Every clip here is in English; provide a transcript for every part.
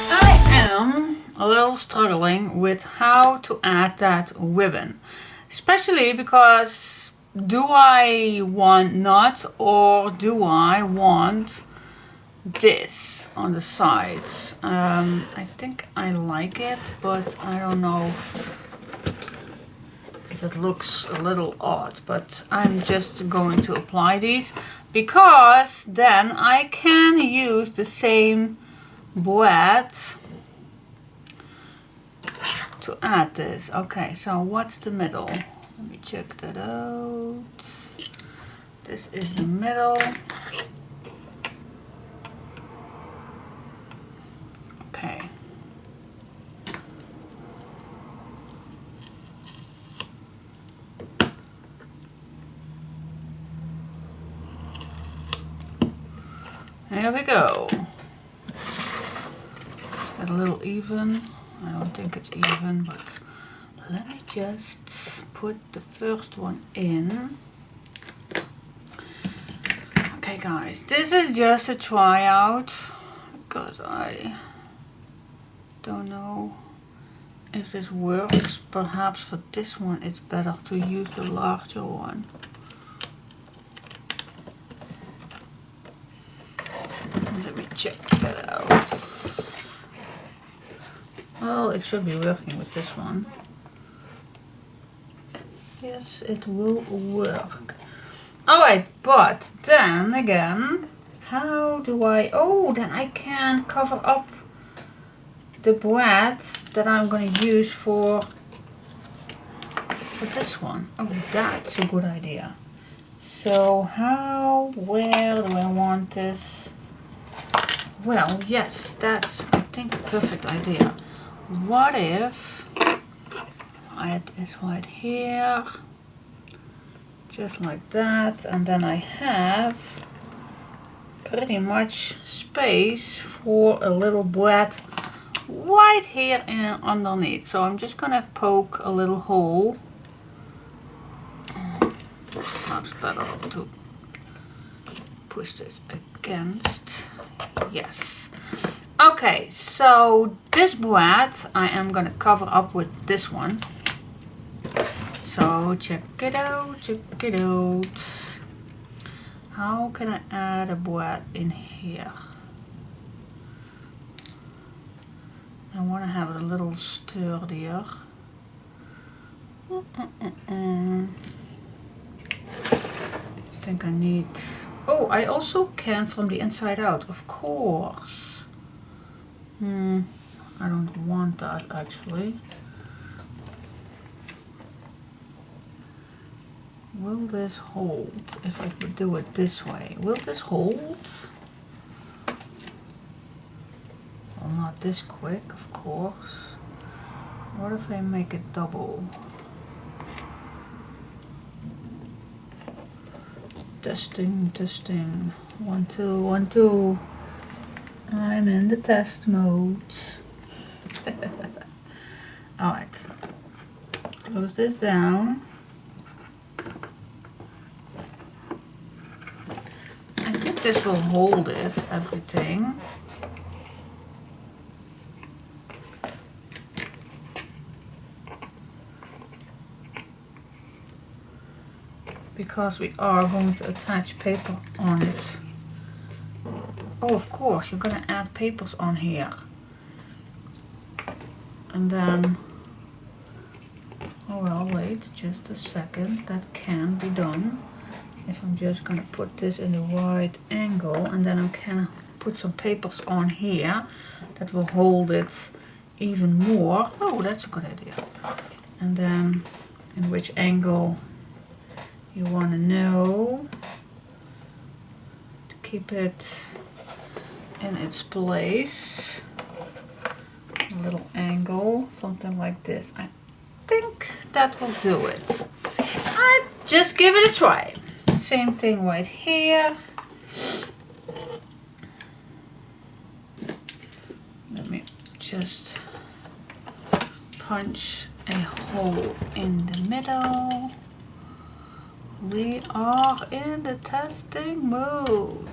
I am a little struggling with how to add that ribbon, especially because do I want not or do I want this on the sides? I think I like it, but I don't know if it looks a little odd, but I'm just going to apply these because then I can use the same board to add this. Okay, so what's the middle? Let me check that out. This is the middle. Okay. There we go. Is that a little even? I don't think it's even, but let me just put the first one in. Okay guys, this is just a tryout because I don't know if this works. Perhaps for this one it's better to use the larger one. Let me check that out. Well, it should be working with this one. Yes, it will work. Alright, but then again, how do I... Oh, then I can cover up the bread that I'm going to use for this one. Oh, that's a good idea. So where do I want this? Well, yes, that's, I think, a perfect idea. What if I add this right here, just like that, and then I have pretty much space for a little bread right here and underneath. So I'm just gonna poke a little hole. Perhaps better to push this against. Yes. Okay, so this bread I am gonna cover up with this one. So check it out, check it out. How can I add a bread in here? I want to have it a little sturdier. I think I need... Oh, I also can from the inside out, of course. I don't want that actually. Will this hold if I would do it this way? Will this hold? Well, not this quick, of course. What if I make it double? Testing, testing. 1, 2, 1, 2. I'm in the test mode. Alright. Close this down. I think this will hold it, everything. Because we are going to attach paper on it. Oh, of course, you're going to add papers on here. And then, oh well, wait just a second, that can be done. If I'm just going to put this in the right angle, and then I can put some papers on here that will hold it even more. Oh, that's a good idea. And then in which angle you want to know to keep it in its place. A little angle, something like this. I think that will do it. I just give it a try. Same thing right here. Let me just punch a hole in the middle. We are in the testing mode.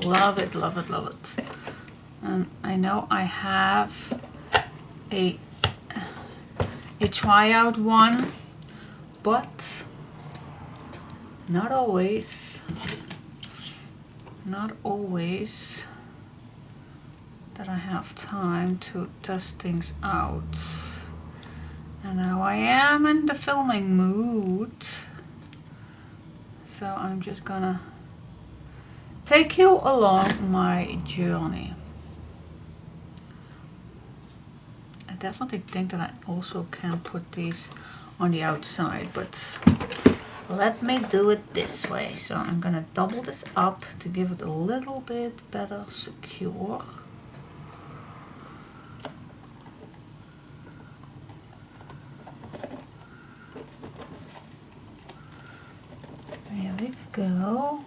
Love it, love it, love it. And I know I have a tryout one, but not always that I have time to test things out. And now I am in the filming mood, so I'm just gonna take you along my journey. I definitely think that I also can put these on the outside, but let me do it this way. So I'm gonna double this up to give it a little bit better secure. There we go.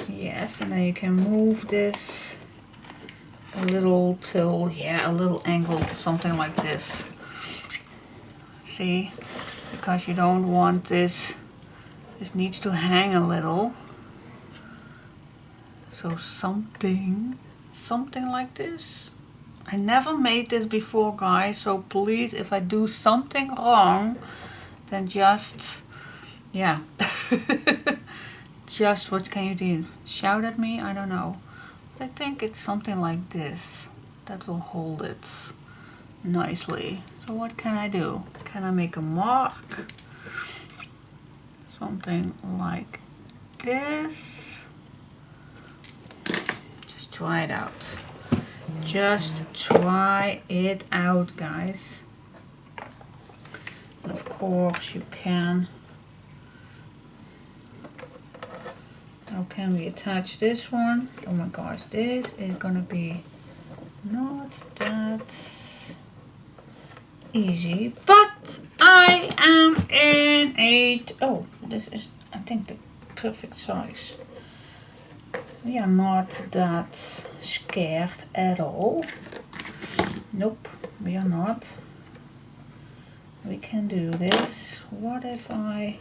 Yes, and then you can move this a little till, yeah, a little angle, something like this. See, because you don't want this needs to hang a little. So something like this. I never made this before, guys, so please, if I do something wrong, then just, yeah. Just what can you do? Shout at me? I don't know. But I think it's something like this that will hold it nicely. So what can I do? Can I make a mark? Something like this. Just try it out. Just try it out, guys. And of course you can. How can we attach this one? Oh my gosh, this is gonna be not that easy, but I am in oh, this is, I think, the perfect size. We are not that scared at all. Nope, we are not. We can do this. What if I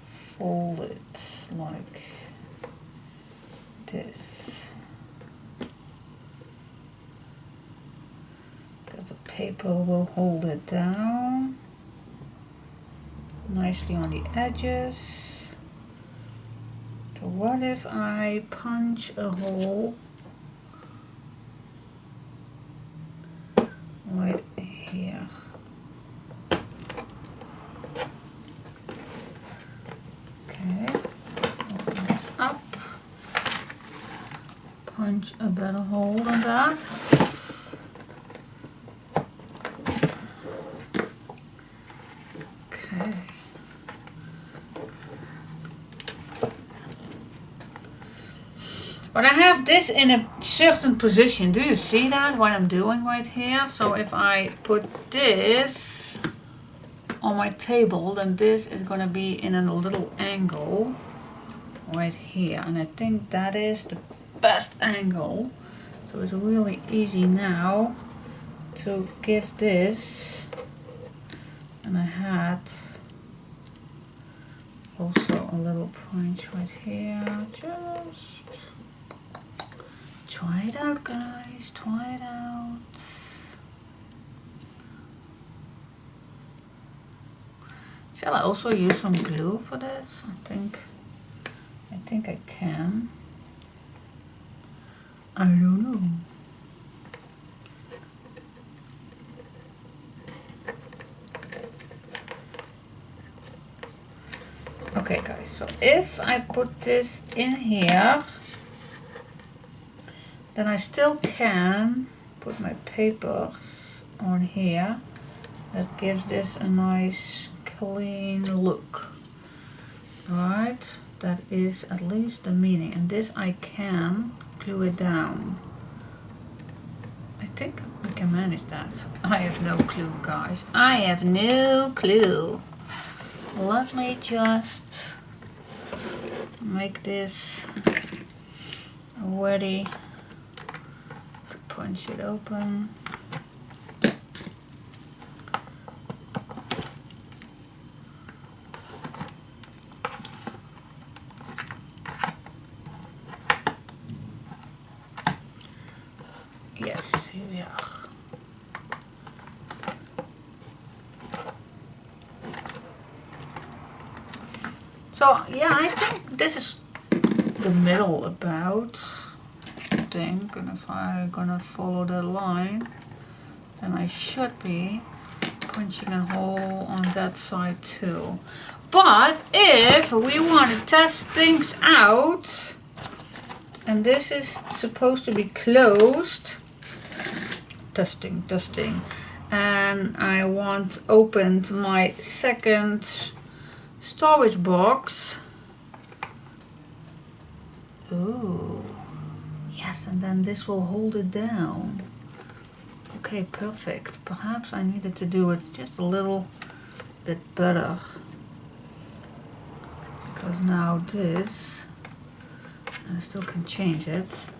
fold it like this? Because the paper will hold it down nicely on the edges. So what if I punch a hole right here? Okay, open this up, punch a better hole than that. Okay. But I have this in a certain position. Do you see that, what I'm doing right here? So if I put this on my table, then this is going to be in a little angle right here. And I think that is the best angle. So it's really easy now to give this. And I had also a little punch right here. Just try it out, guys. Try it out. Shall I also use some glue for this? I think I can. I don't know. Okay, guys, so if I put this in here, then I still can put my papers on here. That gives this a nice clean look. Alright, that is at least the meaning. And this I can glue it down. I think we can manage that. I have no clue, guys. I have no clue. Let me just make this ready punch it open. Yes, here we are. So yeah, I think this is the middle about, I think, and if I'm gonna follow the line, then I should be punching a hole on that side too. But if we want to test things out, and this is supposed to be closed, testing, and I want opened my second storage box. Oh, yes, and then this will hold it down. Okay, perfect. Perhaps I needed to do it just a little bit better. Because now this, I still can change it.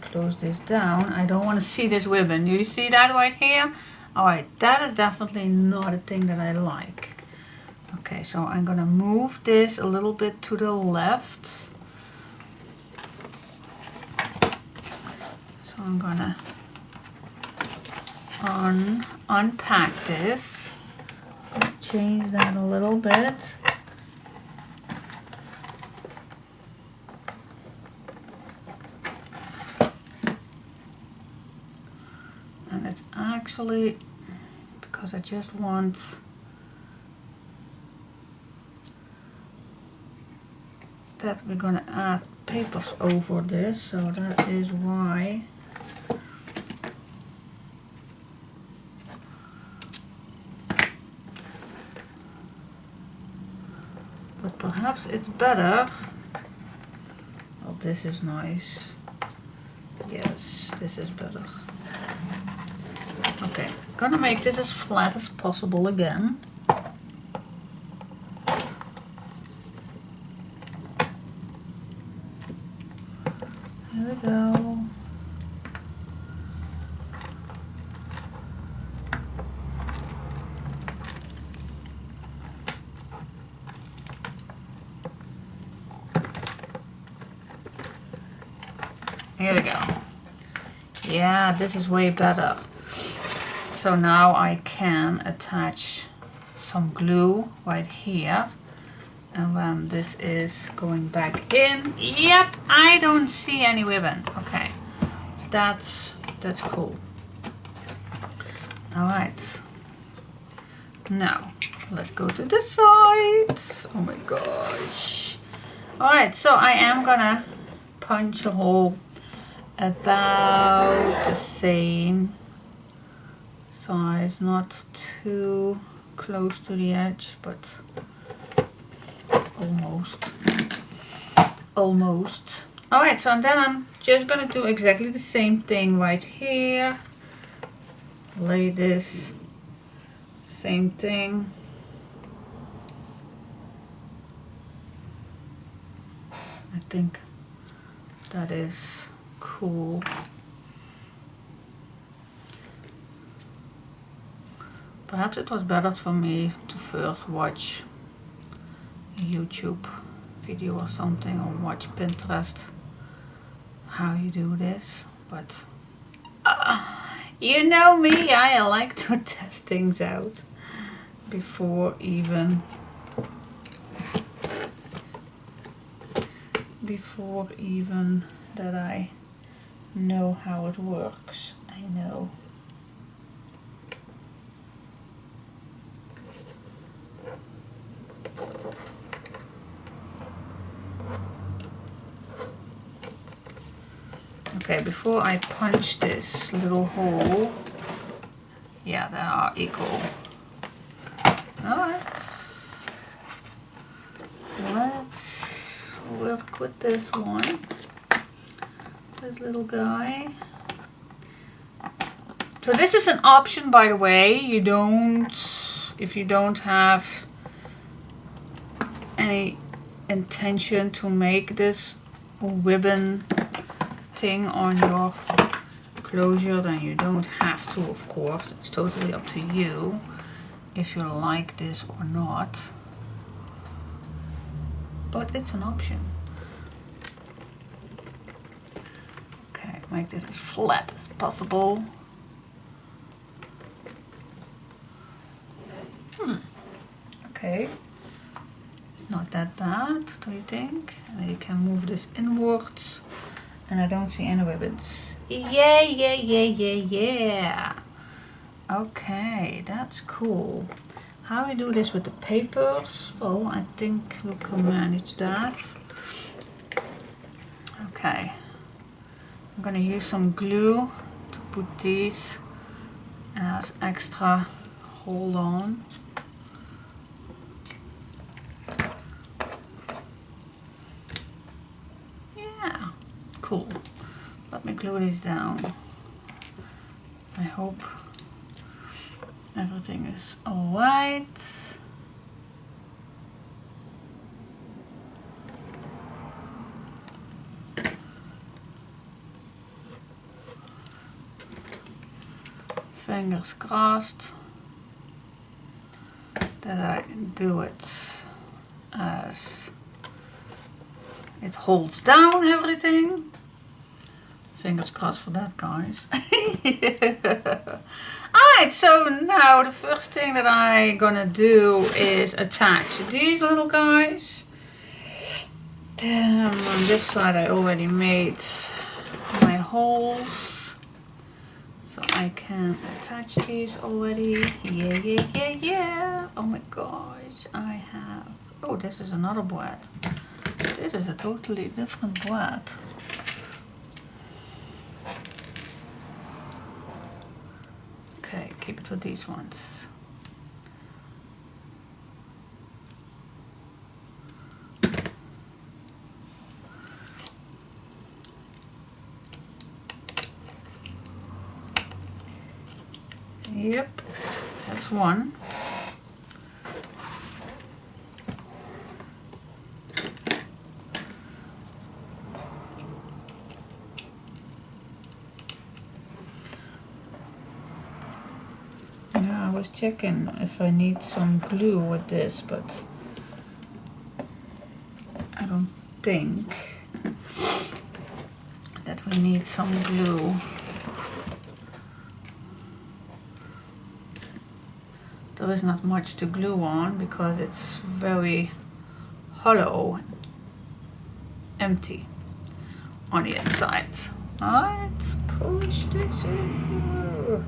Close this down. I don't want to see this ribbon. You see that right here? Alright, that is definitely not a thing that I like. Okay, so I'm gonna move this a little bit to the left. So I'm gonna unpack this. Change that a little bit. And it's actually because I just want that we're gonna add papers over this, so that is why. But perhaps it's better. Oh, this is nice. Yes, this is better. Okay, gonna make this as flat as possible again. Here we go. Here we go. Yeah, this is way better. So now I can attach some glue right here. And when this is going back in, yep, I don't see any ribbon. Okay, that's cool. All right, now let's go to the side. Oh my gosh. All right, so I am gonna punch a hole about the same size, not too close to the edge, but almost. Alright, so and then I'm just gonna do exactly the same thing right here. Lay this, same thing. I think that is cool. Perhaps it was better for me to first watch a YouTube video or something, or watch Pinterest how you do this, but you know me, I like to test things out before even that I know how it works. I know. Okay, before I punch this little hole, yeah, they are equal. Now let's work with this one, this little guy. So this is an option, by the way. If you don't have any intention to make this ribbon thing on your closure, then you don't have to, of course. It's totally up to you if you like this or not. But it's an option. Okay, make this as flat as possible. Okay, not that bad, do you think? And then you can move this inwards. And I don't see any ribbons. Yeah, yeah, yeah, yeah, yeah. Okay, that's cool. How we do this with the papers? Well, I think we can manage that. Okay. I'm gonna use some glue to put these as extra hold on. Yeah, cool. Let me glue this down. I hope everything is alright. Fingers crossed that I do it as it holds down everything. Fingers crossed for that, guys. Alright, so now the first thing that I'm gonna do is attach these little guys. On this side I already made my holes, so I can attach these already. Yeah, yeah, yeah, yeah. Oh my gosh, I have... Oh, this is another board. This is a totally different board. Okay, keep it with these ones. Yep, that's one. Yeah, I was checking if I need some glue with this, but I don't think that we need some glue. There is not much to glue on because it's very hollow, empty on the inside. Let's push this in here.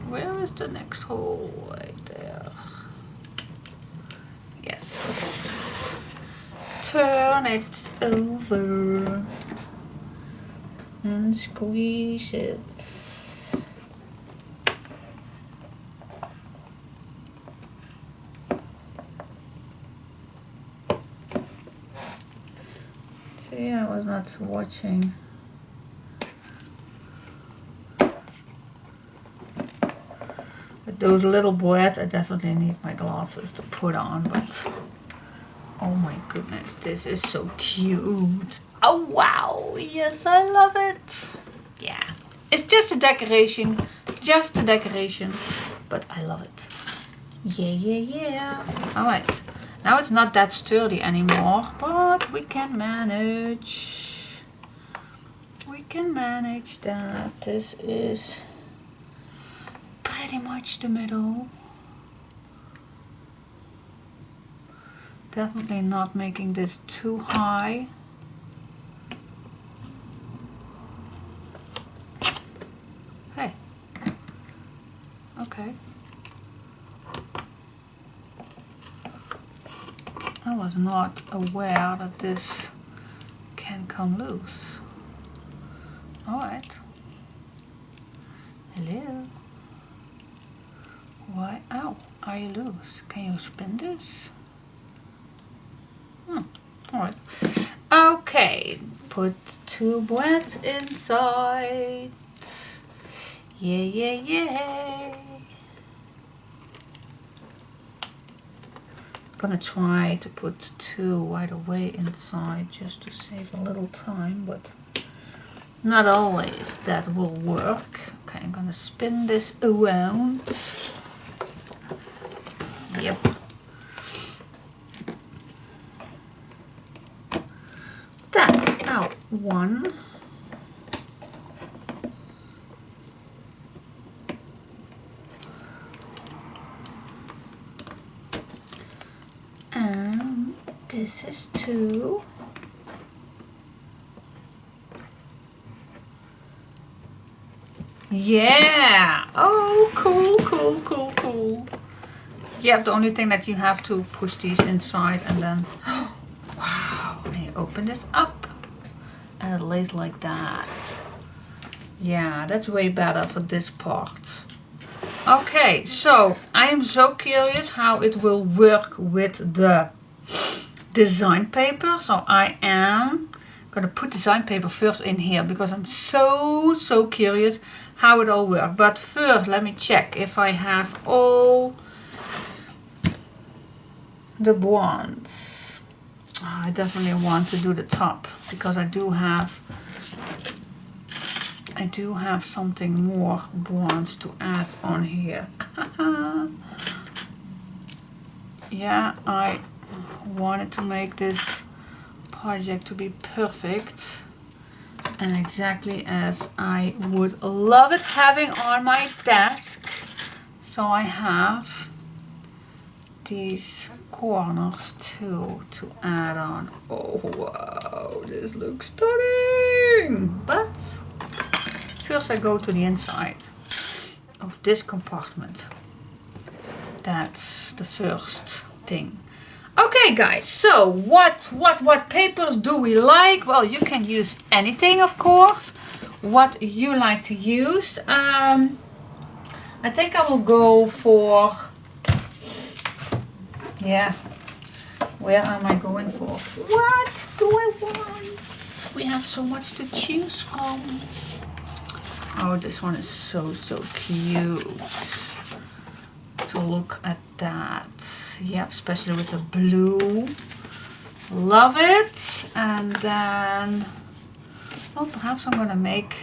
Where is the next hole? Right there. Yes. Turn it over and squeeze it. See, I was not watching. With those little boys, I definitely need my glasses to put on, but oh my goodness, this is so cute. Oh wow, yes, I love it. Yeah, it's just a decoration, but I love it. Yeah, yeah, yeah. All right. Now it's not that sturdy anymore, but we can manage. We can manage that. This is pretty much the middle. Definitely not making this too high. Hey. Okay. I was not aware that this can come loose. Alright. Hello. Why? Ow. Are you loose? Can you spin this? Alright. Okay. Put two breads inside. Yeah, yeah, yeah. Gonna try to put two right away inside just to save a little time, but Not always that will work. Okay, I'm gonna spin this around. Yep. That out one. And this is two. Yeah! Oh, cool, cool, cool, cool. Yeah, the only thing that you have to push these inside and then... Wow! And you open this up. And it lays like that. Yeah, that's way better for this part. Okay, so I am so curious how it will work with the design paper. So I am gonna put design paper first in here because I'm so curious how it all works. But first let me check if I have all the bonds. Oh, I definitely want to do the top because I do have something more bonds to add on here. Yeah, I wanted to make this project to be perfect and exactly as I would love it having on my desk. So I have these corners too to add on. Oh wow, this looks stunning! But first I go to the inside of this compartment. That's the first thing. Okay guys, so what papers do we like? Well, you can use anything, of course. What you like to use. I think I will go for, yeah, where am I going for? What do I want? We have so much to choose from. Oh, this one is so cute. To look at that. Yep, especially with the blue. Love it. And then, well, perhaps I'm gonna make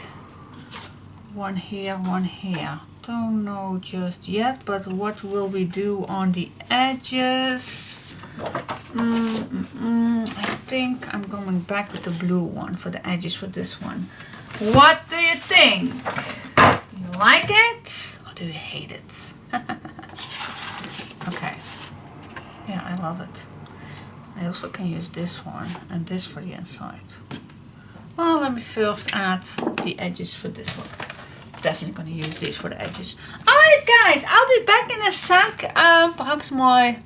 one here, one here. Don't know just yet, but what will we do on the edges? I think I'm going back with the blue one for the edges for this one. What do you think? You like it or do you hate it? Okay. Yeah, I love it. I also can use this one and this for the inside. Well, let me first add the edges for this one. Definitely going to use these for the edges. Alright guys, I'll be back in a sec. Perhaps my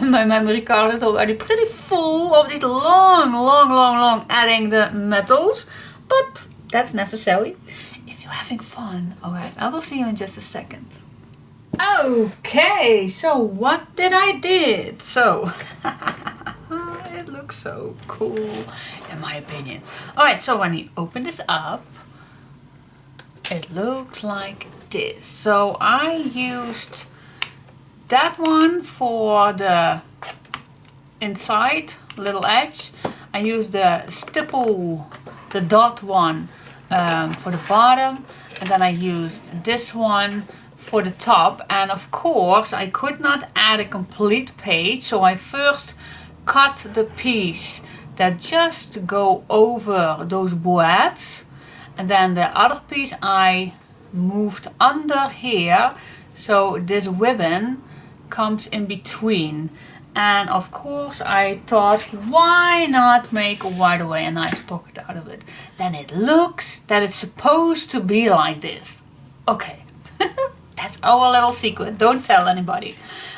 my memory card is already pretty full of these long adding the metals. But that's necessary if you're having fun. Alright, I will see you in just a second. Okay, so what did I did? So it looks so cool in my opinion. Alright, so when you open this up, it looks like this. So I used that one for the inside little edge. I used the stipple, the dot one for the bottom, and then I used this one for the top. And of course I could not add a complete page, so I first cut the piece that just go over those boards, and then the other piece I moved under here, so this ribbon comes in between. And of course I thought, why not make right away a nice pocket out of it? Then it looks that it's supposed to be like this. Okay, that's our little secret, don't tell anybody.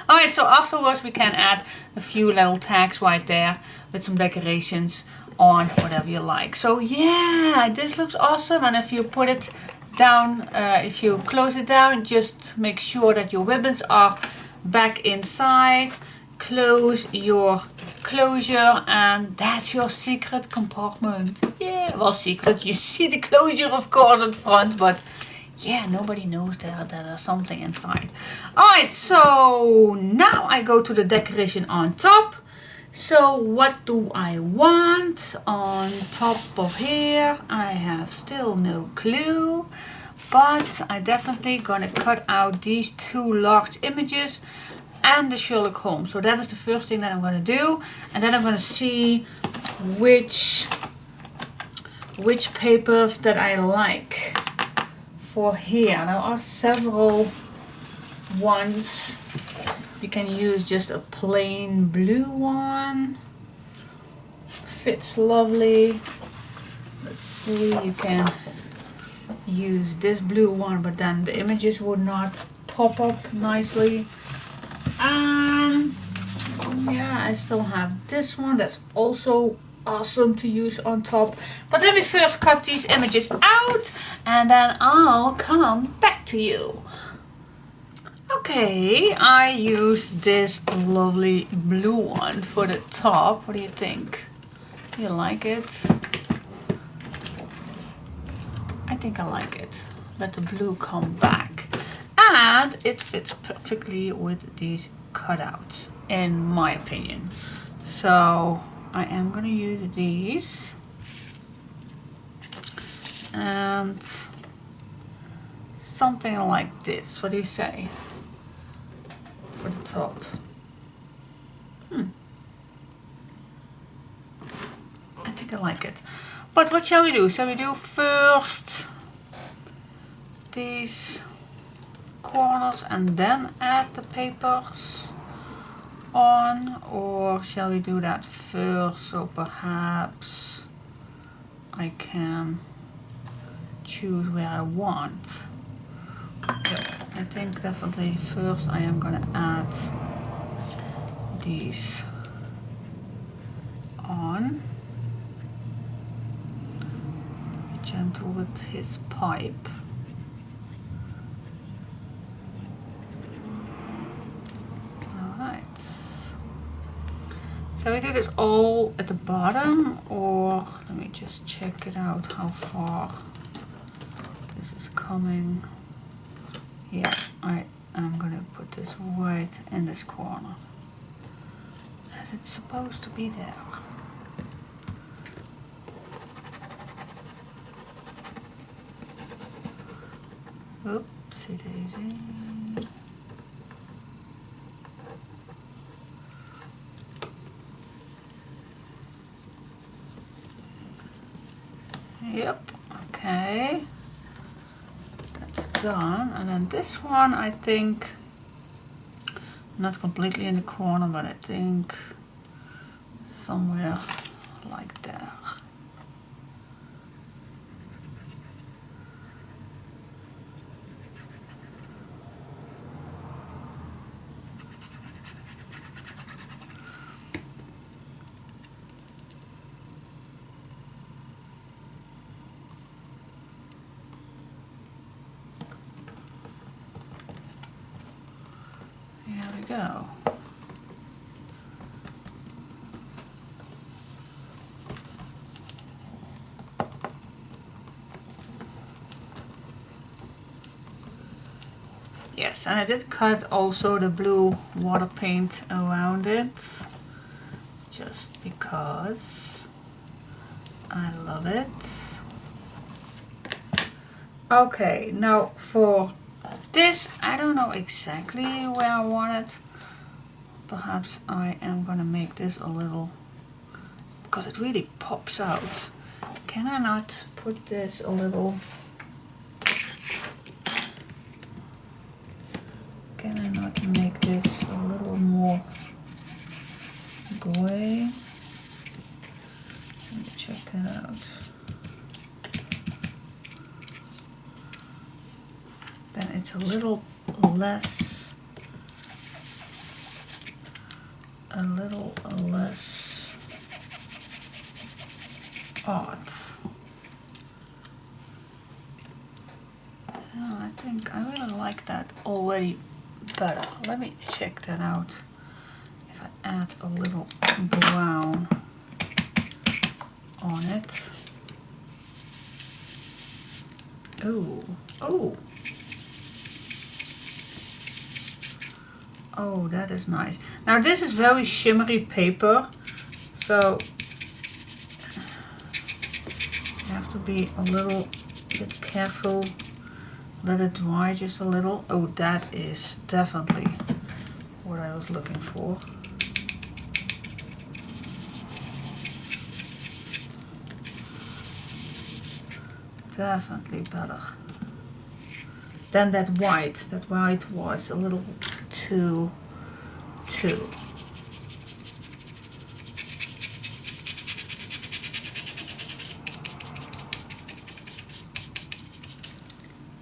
Alright, so afterwards we can add a few little tags right there with some decorations on, whatever you like. So yeah, this looks awesome. And if you put it down, if you close it down, just make sure that your ribbons are back inside. Close your closure, and that's your secret compartment. Yeah, well, secret, you see the closure of course at front, but yeah, nobody knows that there's something inside. Alright, so now I go to the decoration on top. So what do I want on top of here? I have still no clue, but I definitely gonna cut out these two large images and the Sherlock Holmes. So that is the first thing that I'm gonna do, and then I'm gonna see which papers that I like for here. There are several ones. You can use just a plain blue one. Fits lovely. Let's see, you can use this blue one, but then the images would not pop up nicely. Yeah, I still have this one that's also awesome to use on top. But let me first cut these images out and then I'll come back to you. Okay, I used this lovely blue one for the top. What do you think? Do you like it? I think I like it. Let the blue come back. And it fits perfectly with these cutouts, in my opinion. So I am going to use these. And something like this. What do you say? For the top. I think I like it. But what shall we do? Shall we do first these corners and then add the papers on? Or shall we do that first? So perhaps I can choose where I want. Okay, I think definitely first I am gonna add these on. Be gentle with his pipe. Alright. Shall we do this all at the bottom, or let me just check it out how far this is coming. Yeah, I am gonna put this right in this corner, as it's supposed to be there. Oopsie daisy. Yep, okay. Done. And then this one, I think, not completely in the corner, but I think somewhere like there. Here we go. Yes, and I did cut also the blue water paint around it, just because I love it. Okay, now for this, I don't know exactly where I want it. Perhaps I am gonna make this a little, because it really pops out. Can I not put this a little, can I not make this a little more gray? Let me check that out. Then it's a little less odd. Oh, I think I really like that already better. Let me check that out. If I add a little brown on it. Ooh, ooh. Oh, that is nice. Now this is very shimmery paper, So you have to be a little bit careful. Let it dry just a little. Oh, that is definitely what I was looking for. Definitely better than that white. That white was a little too.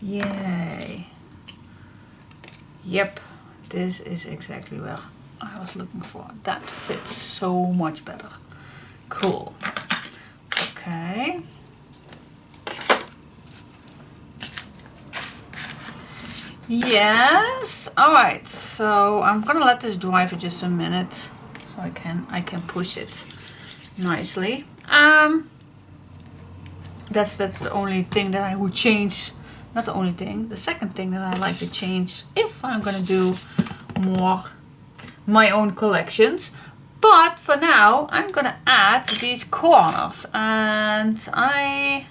Yay. Yep, this is exactly where I was looking for. That fits so much better. Cool. Okay. Yes. All right. So I'm gonna let this dry for just a minute, so I can push it nicely. That's the only thing that I would change. Not the only thing. The second thing that I like to change if I'm gonna do more my own collections. But for now, I'm gonna add these corners, and I'm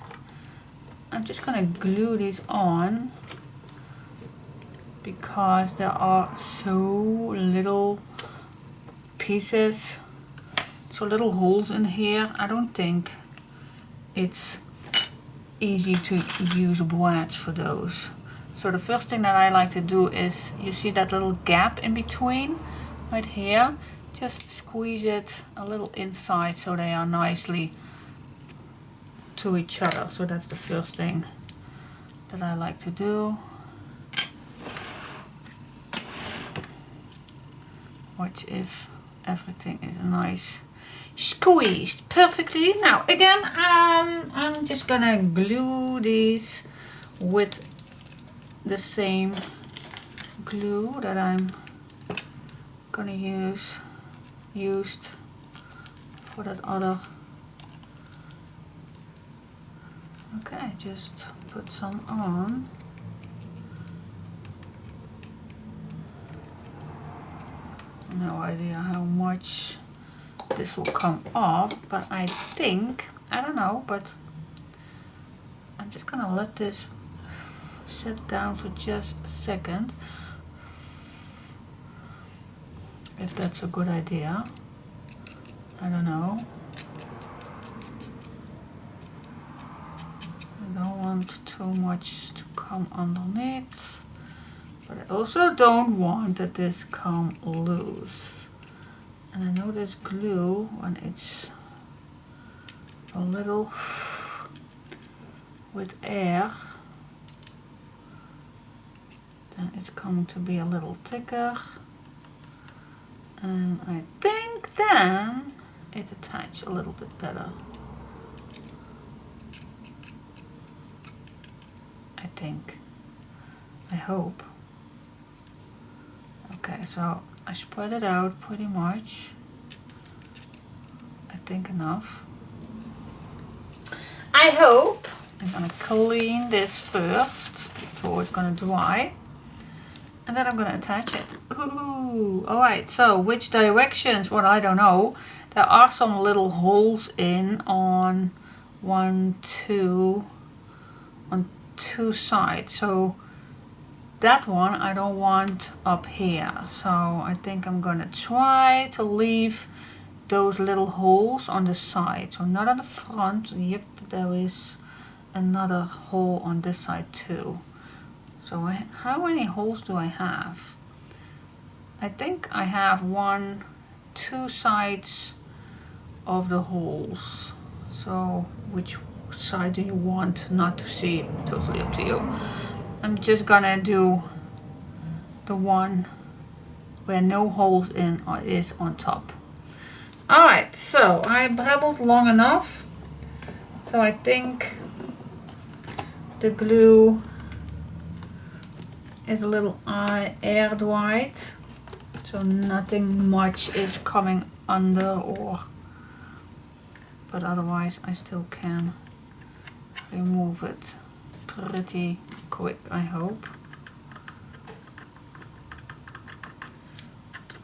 just gonna glue these on because there are so little pieces, so little holes in here. I don't think it's easy to use words for those. So the first thing that I like to do is, you see that little gap in between right here, just squeeze it a little inside so they are nicely to each other. So that's the first thing that I like to do. Watch if everything is nice squeezed perfectly. Now again, I'm just gonna glue these with the same glue that I'm gonna used for that other. Okay, just put some on. No idea how much this will come off, but I think, I don't know, but I'm just gonna let this sit down for just a second, if that's a good idea. I don't know. I don't want too much to come underneath, but I also don't want that this come loose. And I know this glue, when it's a little with air, then it's going to be a little thicker. And I think then it attaches a little bit better. I think. I hope. Okay, so I spread it out pretty much. I think enough. I hope. I'm gonna clean this first before it's gonna dry. And then I'm gonna attach it. Ooh, alright, so which directions? Well, I don't know. There are some little holes in on two sides. So that one I don't want up here. So I think I'm gonna try to leave those little holes on the side. So not on the front. Yep, there is another hole on this side too. So how many holes do I have? I think I have two sides of the holes. So which side do you want not to see? Totally up to you. I'm just gonna do the one where no holes in is on top. Alright, so I babbled long enough. So I think the glue is a little air dried, so nothing much is coming under, but otherwise I still can remove it pretty quick, I hope.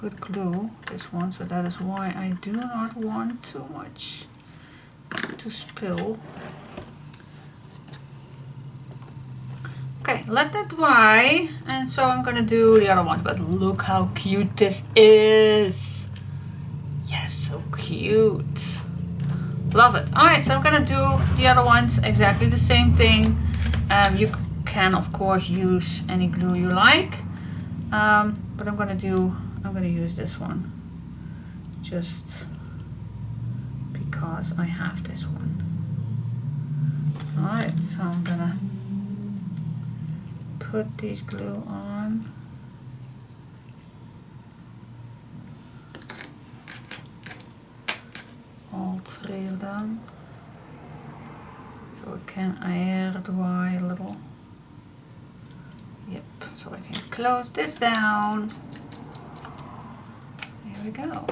good glue, this one, so that is why I do not want too much to spill. Okay, let that dry, and so I'm gonna do the other ones, but look how cute this is. Yes, so cute. Love it. Alright, so I'm gonna do the other ones exactly the same thing. You can of course use any glue you like, but I'm gonna use this one just because I have this one. Alright, so I'm gonna put this glue on. All three of them. So it can air dry a little. Yep, so I can close this down. There we go.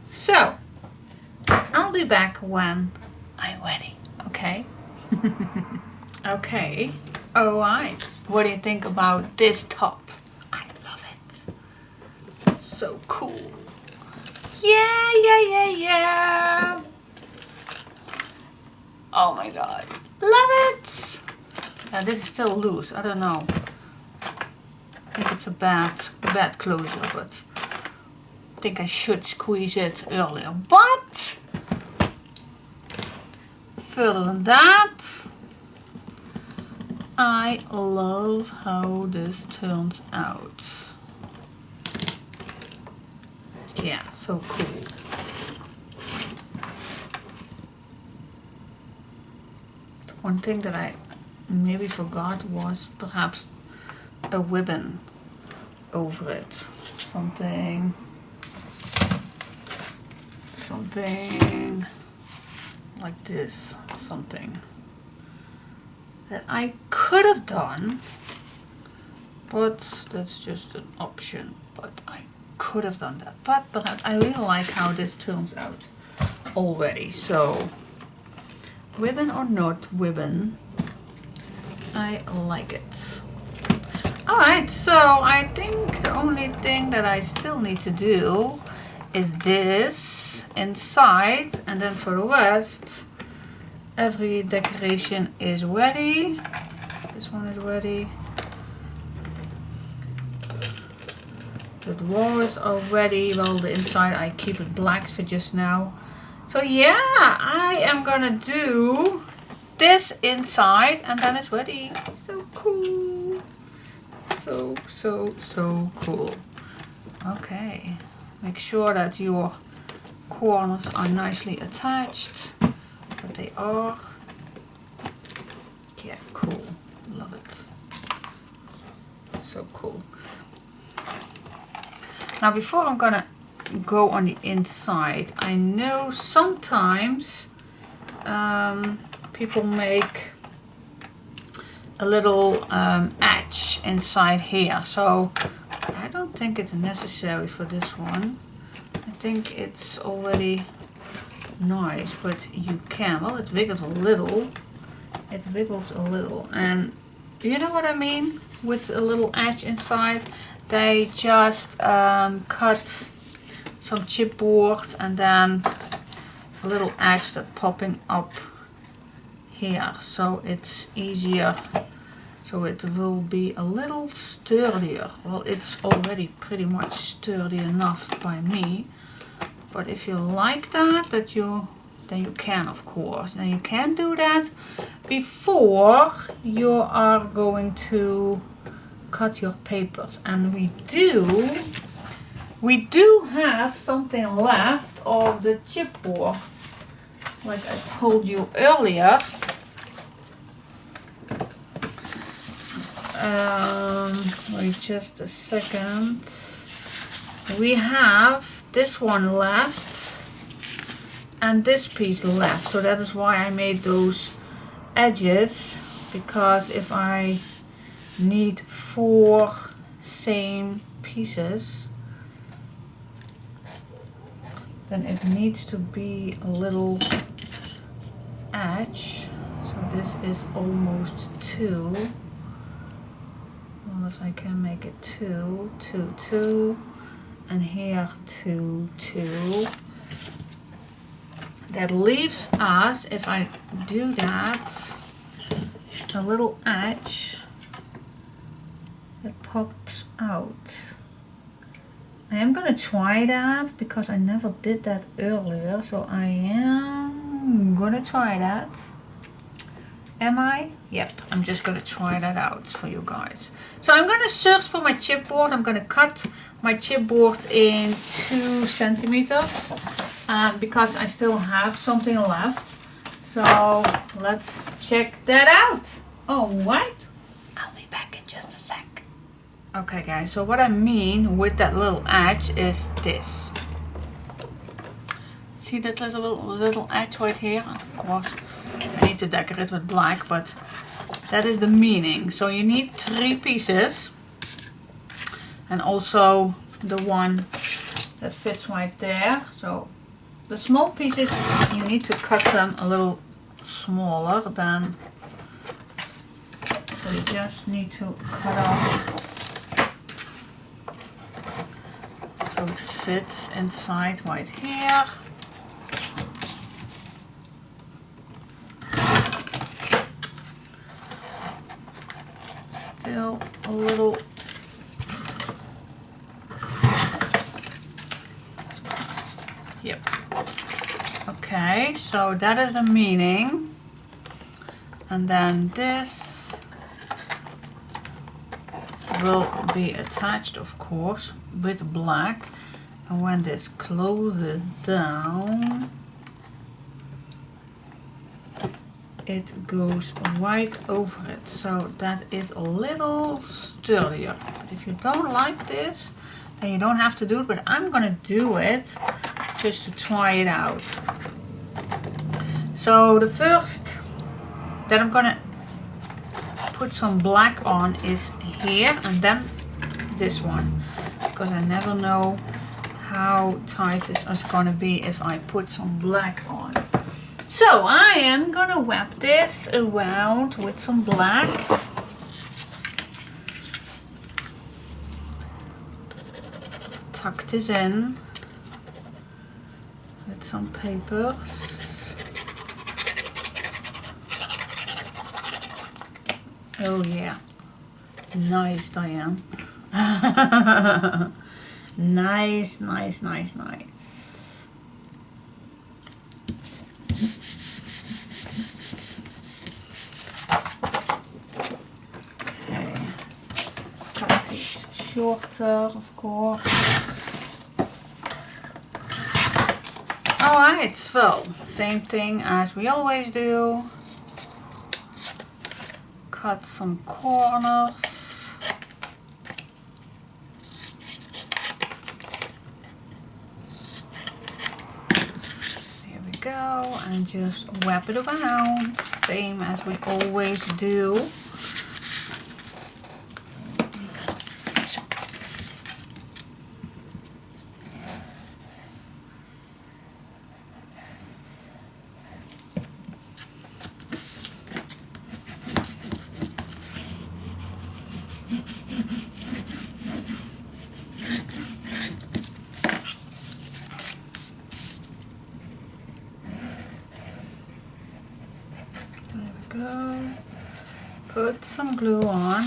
So, I'll be back when I'm ready, okay? Okay, alright. What do you think about this top? I love it. So cool. Yeah. Oh my god. Love it! Now this is still loose, I don't know. I think it's a bad closure, but I think I should squeeze it earlier. But further than that, I love how this turns out. Yeah, so cool. One thing that I maybe forgot was perhaps a ribbon over it. Something like this. Something that I could have done, but that's just an option. But I could have done that. But perhaps I really like how this turns out already. So ribbon or not ribbon, I like it. Alright, so I think the only thing that I still need to do is this inside, and then for the rest, every decoration is ready. This one is ready. The drawers are ready. Well, the inside I keep it black for just now. So yeah, I am gonna do this inside and then it's ready. So cool. So cool. Okay, make sure that your corners are nicely attached, but they are. Yeah, cool. Love it. So cool. Now before I'm gonna go on the inside, I know sometimes people make a little edge inside here, so I don't think it's necessary for this one. I think it's already nice, but you can. Well, it wiggles a little. It wiggles a little, and you know what I mean with a little edge inside. They just cut some chipboard and then a little edge that's popping up here, so it's easier, so it will be a little sturdier. Well, it's already pretty much sturdy enough by me, but if you like that, then you can, of course. Now you can do that before you are going to cut your papers, and we do have something left of the chipboard, like I told you earlier. Wait just a second. We have this one left and this piece left, so that is why I made those edges, because if I need 4 same pieces, then it needs to be a little edge. So this is almost 2. Well, if I can make it 2, 2, 2, and here 2, 2. That leaves us, if I do that, a little edge that pops out. I am gonna try that because I never did that earlier, so I am gonna try that. Am I? Yep, I'm just gonna try that out for you guys. So I'm gonna search for my chipboard. I'm gonna cut my chipboard in 2 centimeters because I still have something left. So let's check that out. Alright, I'll be back in just a sec. Okay guys, so what I mean with that little edge is this. See that little edge right here? Of course, I need to decorate with black, but that is the meaning. So you need 3 pieces, and also the one that fits right there. So the small pieces, you need to cut them a little smaller than, so you just need to cut off so it fits inside right here. Still a little yep. Okay, so that is the meaning. And then this will be attached, of course, with black. And when this closes down, it goes right over it. So that is a little sturdier. But if you don't like this, then you don't have to do it. But I'm gonna do it just to try it out. So the first that I'm gonna put some black on is here, and then this one, because I never know how tight this is gonna be if I put some black on. So I am gonna wrap this around with some black. Tuck this in with some papers. Oh yeah, nice, Diane. Nice, nice, nice, nice. Okay, cut these shorter, of course. Alright, so same thing as we always do. Cut some corners. Here we go, and just wrap it around, same as we always do. Go. Put some glue on.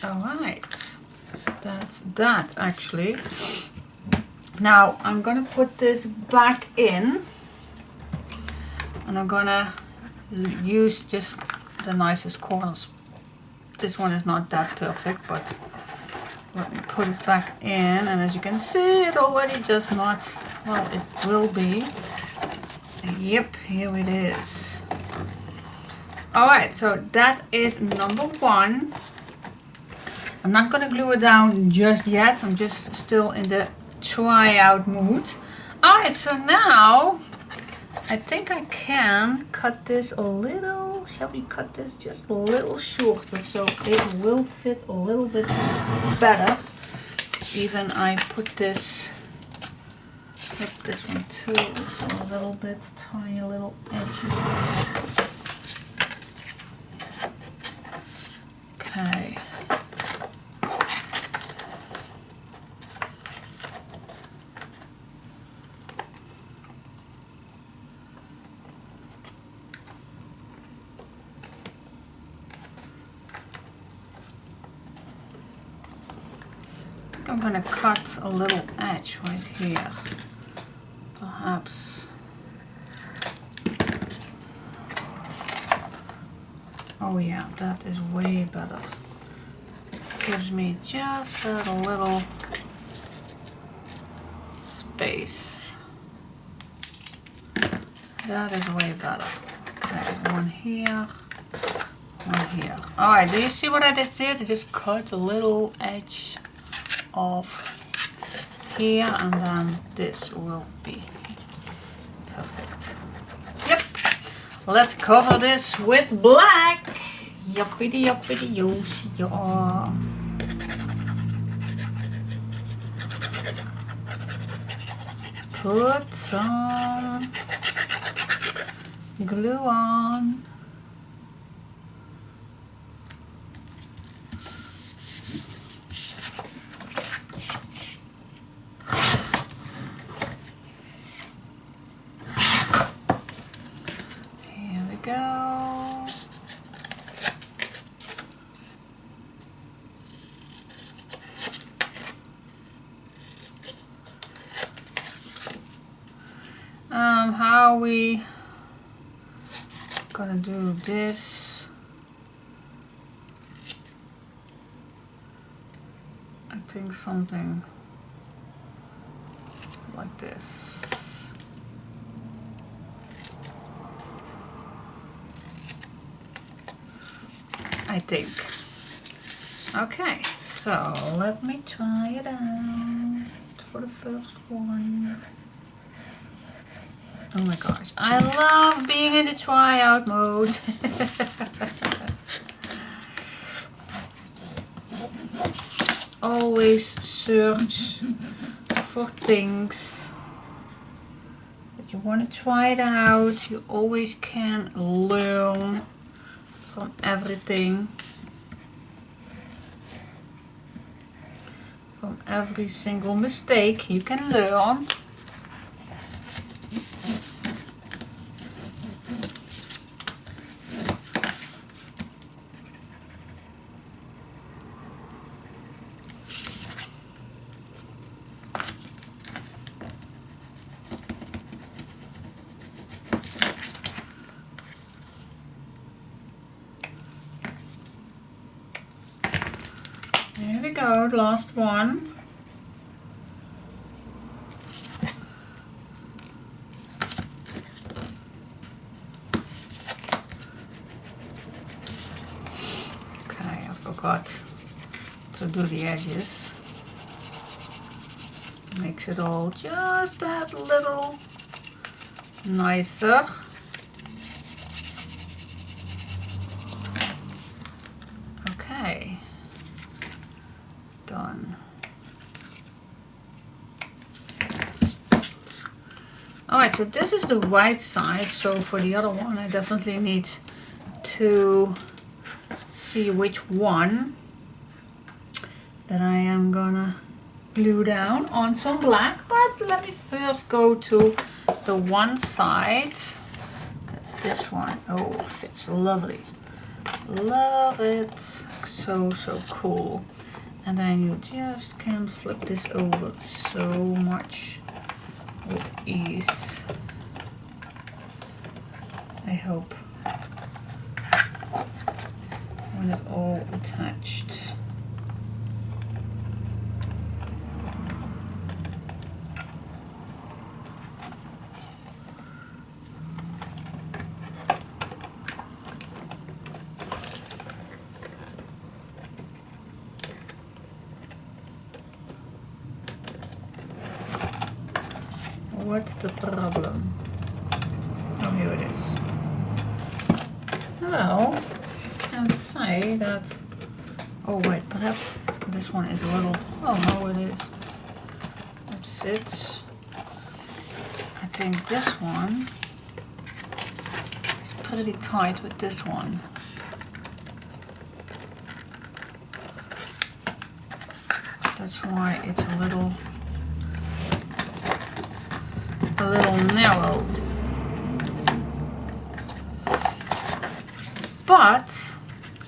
Alright, that's that actually. Now I'm gonna put this back in, and I'm gonna use just the nicest corners. This one is not that perfect, but Let me put it back in, and as you can see, it already does not, well, it will be. Yep, here it is. Alright, so that is number 1. I'm not going to glue it down just yet. I'm just still in the try out mood. Alright, so now I think I can cut this a little. Shall we cut this just a little shorter so it will fit a little bit better? Even I put this, this one too, so a little bit, tiny little edges. Okay. I'm going to cut a little edge right here, perhaps. Oh yeah, that is way better. Gives me just that little space. That is way better. Okay, one here, one here. Alright, do you see what I just did? I just cut a little edge off here, and then this will be perfect. Yep. Let's cover this with black. Yuppity yuppity yoos, yeah. Put some glue on. Go. How are we gonna do this? I think something like this. I think. Okay, so let me try it out for the first one. Oh my gosh, I love being in the tryout mode. Always search for things that you want to try it out. You always can learn from everything, from every single mistake you can learn. There we go, last one. Okay, I forgot to do the edges. Makes it all just that little nicer. Okay. Done. Alright, so this is the right side, so for the other one I definitely need to see which one that I am gonna glue down on some black, but let me first go to the one side. That's this one. Oh, it fits lovely. Love it. So cool. And then you just can flip this over so much with ease. I hope. When it's all attached. What's the problem? Oh, here it is. Well, I can say that. Oh wait, perhaps this one is a little. Oh no, it is. It fits. I think this one is pretty tight with this one. That's why it's a little narrow. But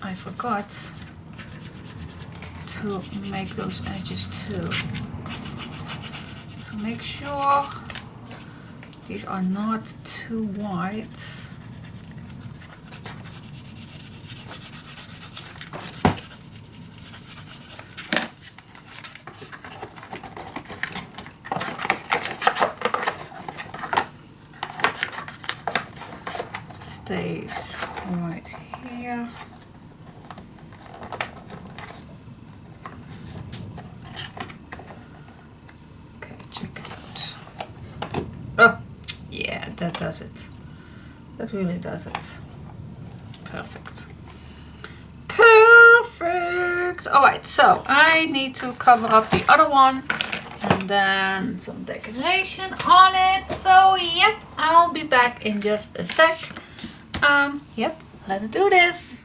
I forgot to make those edges too. So make sure these are not too wide. Stays right here. Okay, check it out. Oh, yeah, that does it. That really does it. Perfect. Perfect. All right, so I need to cover up the other one and then some decoration on it. So yep, I'll be back in just a sec. Yep, let's do this.